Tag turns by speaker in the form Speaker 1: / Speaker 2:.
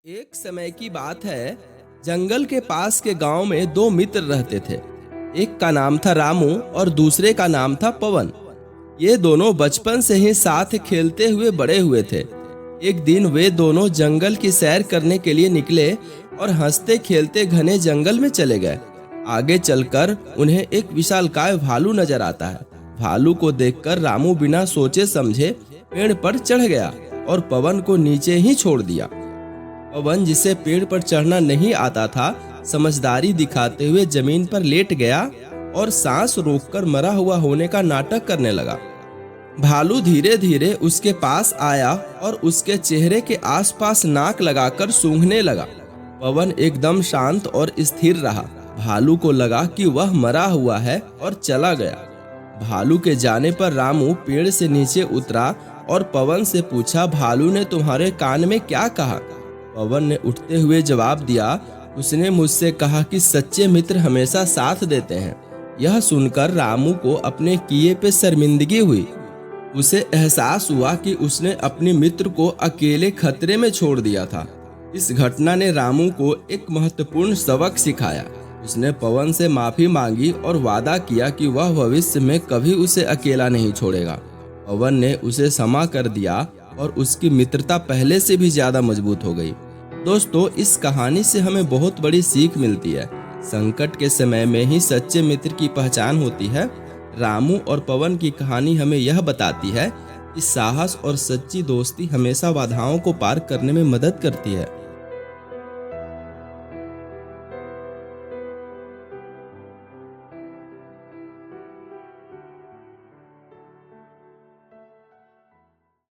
Speaker 1: एक समय की बात है। जंगल के पास के गांव में दो मित्र रहते थे। एक का नाम था रामू और दूसरे का नाम था पवन। ये दोनों बचपन से ही साथ खेलते हुए बड़े हुए थे। एक दिन वे दोनों जंगल की सैर करने के लिए निकले और हंसते खेलते घने जंगल में चले गए। आगे चलकर उन्हें एक विशालकाय भालू नजर आता है। भालू को देखकर रामू बिना सोचे समझे पेड़ पर चढ़ गया और पवन को नीचे ही छोड़ दिया। पवन, जिसे पेड़ पर चढ़ना नहीं आता था, समझदारी दिखाते हुए जमीन पर लेट गया और सांस रोककर मरा हुआ होने का नाटक करने लगा। भालू धीरे धीरे उसके पास आया और उसके चेहरे के आसपास नाक लगाकर सूंघने लगा। पवन एकदम शांत और स्थिर रहा। भालू को लगा कि वह मरा हुआ है और चला गया। भालू के जाने पर रामू पेड़ से नीचे उतरा और पवन से पूछा, भालू ने तुम्हारे कान में क्या कहा? पवन ने उठते हुए जवाब दिया, उसने मुझसे कहा कि सच्चे मित्र हमेशा साथ देते हैं। यह सुनकर रामू को अपने किए पे शर्मिंदगी हुई। उसे एहसास हुआ कि उसने अपने मित्र को अकेले खतरे में छोड़ दिया था। इस घटना ने रामू को एक महत्वपूर्ण सबक सिखाया। उसने पवन से माफी मांगी और वादा किया कि वह भविष्य में कभी उसे अकेला नहीं छोड़ेगा। पवन ने उसे क्षमा कर दिया और उसकी मित्रता पहले से भी ज्यादा मजबूत हो गई। दोस्तों, इस कहानी से हमें बहुत बड़ी सीख मिलती है। संकट के समय में ही सच्चे मित्र की पहचान होती है। रामू और पवन की कहानी हमें यह बताती है कि साहस और सच्ची दोस्ती हमेशा बाधाओं को पार करने में मदद करती है।